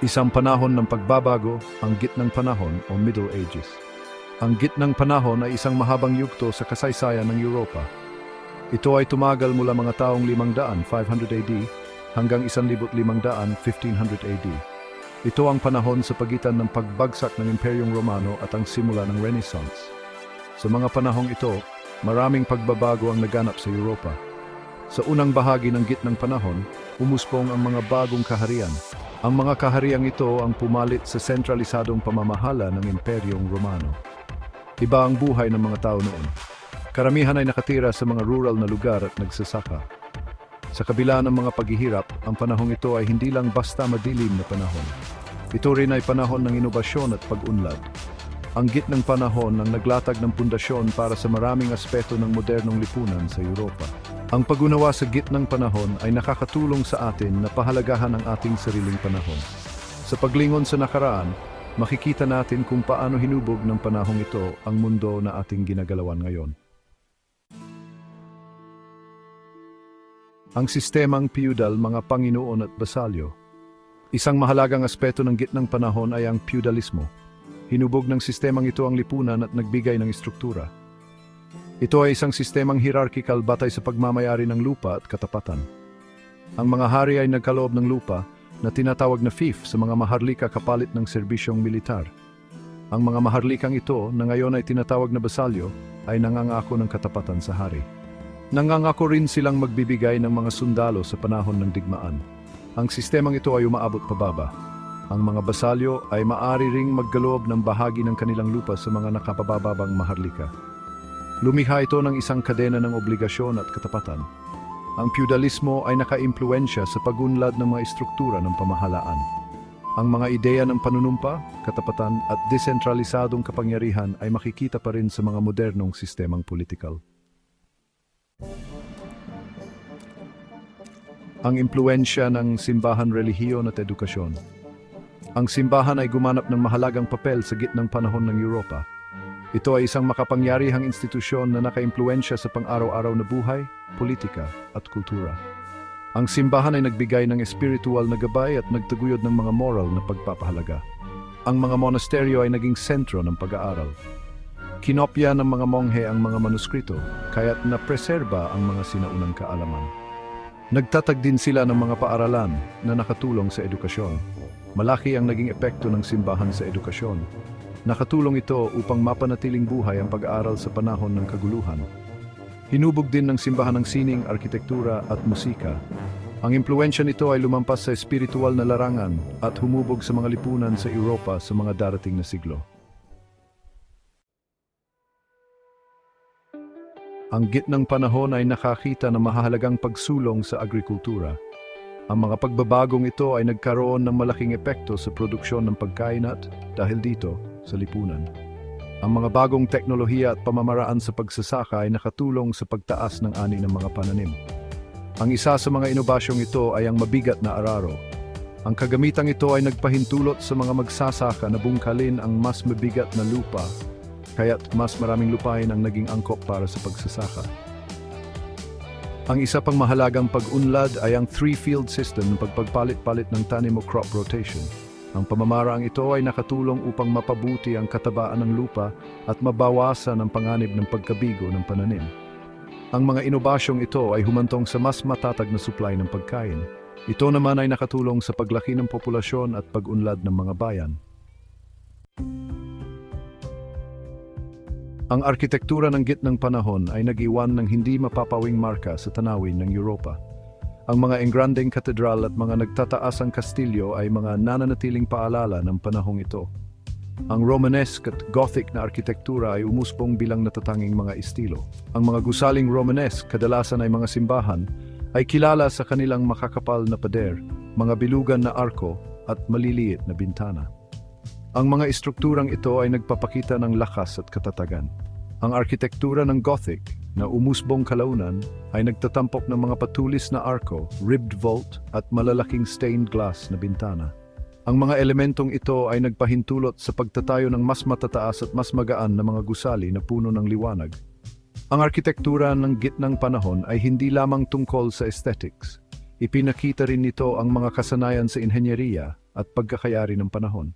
Isang panahon ng pagbabago, ang gitnang panahon o Middle Ages. Ang gitnang panahon ay isang mahabang yugto sa kasaysayan ng Europa. Ito ay tumagal mula mga taong 500 500 AD hanggang 1500 1500 AD. Ito ang panahon sa pagitan ng pagbagsak ng Imperyong Romano at ang simula ng Renaissance. Sa mga panahong ito, maraming pagbabago ang naganap sa Europa. Sa unang bahagi ng gitnang panahon, umusbong ang mga bagong kaharian. Ang mga kahariang ito ang pumalit sa sentralisadong pamamahala ng Imperyong Romano. Iba ang buhay ng mga tao noon. Karamihan ay nakatira sa mga rural na lugar at nagsasaka. Sa kabila ng mga paghihirap, ang panahong ito ay hindi lang basta madilim na panahon. Ito rin ay panahon ng inobasyon at pag-unlad. Ang gitnang panahon ang naglatag ng pundasyon para sa maraming aspeto ng modernong lipunan sa Europa. Ang pag-unawa sa gitnang panahon ay nakakatulong sa atin na pahalagahan ang ating sariling panahon. Sa paglingon sa nakaraan, makikita natin kung paano hinubog ng panahong ito ang mundo na ating ginagalawan ngayon. Ang sistemang feudal, mga Panginoon at basalyo. Isang mahalagang aspeto ng gitnang panahon ay ang feudalismo. Hinubog ng sistemang ito ang lipunan at nagbigay ng istruktura. Ito ay isang sistemang hierarchical batay sa pagmamayari ng lupa at katapatan. Ang mga hari ay nagkaloob ng lupa na tinatawag na fief sa mga maharlika kapalit ng serbisyong militar. Ang mga maharlikang ito na ngayon ay tinatawag na basalyo ay nangangako ng katapatan sa hari. Nangangako rin silang magbibigay ng mga sundalo sa panahon ng digmaan. Ang sistemang ito ay umaabot pababa. Ang mga basalyo ay maaari ring magkaloob ng bahagi ng kanilang lupa sa mga nakapababang maharlika. Lumikha ito ng isang kadena ng obligasyon at katapatan. Ang feudalismo ay nakaimpluwensya sa pagunlad ng mga istruktura ng pamahalaan. Ang mga ideya ng panunumpa, katapatan at desentralisadong kapangyarihan ay makikita pa rin sa mga modernong sistemang politikal. Ang impluwensya ng simbahan, relihiyon at edukasyon. Ang simbahan ay gumanap ng mahalagang papel sa gitnang panahon ng Europa. Ito ay isang makapangyarihang institusyon na nakaimpluwensya sa pang-araw-araw na buhay, politika at kultura. Ang simbahan ay nagbigay ng espiritual na gabay at nagtaguyod ng mga moral na pagpapahalaga. Ang mga monasteryo ay naging sentro ng pag-aaral. Kinopya ng mga monghe ang mga manuskrito, kaya't napreserba ang mga sinaunang kaalaman. Nagtatag din sila ng mga paaralan na nakatulong sa edukasyon. Malaki ang naging epekto ng simbahan sa edukasyon. Nakatulong ito upang mapanatiling buhay ang pag-aaral sa panahon ng kaguluhan. Hinubog din ng simbahan ang sining, arkitektura at musika. Ang impluwensya nito ay lumampas sa espiritual na larangan at humubog sa mga lipunan sa Europa sa mga darating na siglo. Ang gitnang panahon ay nakakita ng mahalagang pagsulong sa agrikultura. Ang mga pagbabagong ito ay nagkaroon ng malaking epekto sa produksyon ng pagkain at, dahil dito, sa lipunan. Ang mga bagong teknolohiya at pamamaraan sa pagsasaka ay nakatulong sa pagtaas ng ani ng mga pananim. Ang isa sa mga inobasyong ito ay ang mabigat na araro. Ang kagamitang ito ay nagpahintulot sa mga magsasaka na bungkalin ang mas mabigat na lupa, kaya't mas maraming lupain ang naging angkop para sa pagsasaka. Ang isa pang mahalagang pag-unlad ay ang three-field system ng pagpagpalit-palit ng tanim o crop rotation. Ang pamamaraang ito ay nakatulong upang mapabuti ang katabaan ng lupa at mabawasan ang panganib ng pagkabigo ng pananim. Ang mga inobasyong ito ay humantong sa mas matatag na supply ng pagkain. Ito naman ay nakatulong sa paglaki ng populasyon at pag-unlad ng mga bayan. Ang arkitektura ng gitnang panahon ay nag-iwan ng hindi mapapawing marka sa tanawin ng Europa. Ang mga engrandeng katedral at mga nagtataasang kastilyo ay mga nananatiling paalala ng panahong ito. Ang Romanesque at Gothic na arkitektura ay umusbong bilang natatanging mga estilo. Ang mga gusaling Romanesque, kadalasan ay mga simbahan, ay kilala sa kanilang makakapal na pader, mga bilugan na arko at maliliit na bintana. Ang mga istrukturang ito ay nagpapakita ng lakas at katatagan. Ang arkitektura ng Gothic, na umusbong kalaunan, ay nagtatampok ng mga patulis na arko, ribbed vault at malalaking stained glass na bintana. Ang mga elementong ito ay nagpahintulot sa pagtatayo ng mas matataas at mas magaan na mga gusali na puno ng liwanag. Ang arkitektura ng gitnang panahon ay hindi lamang tungkol sa aesthetics. Ipinakita rin nito ang mga kasanayan sa inhenyeriya, at pagkakayari ng panahon.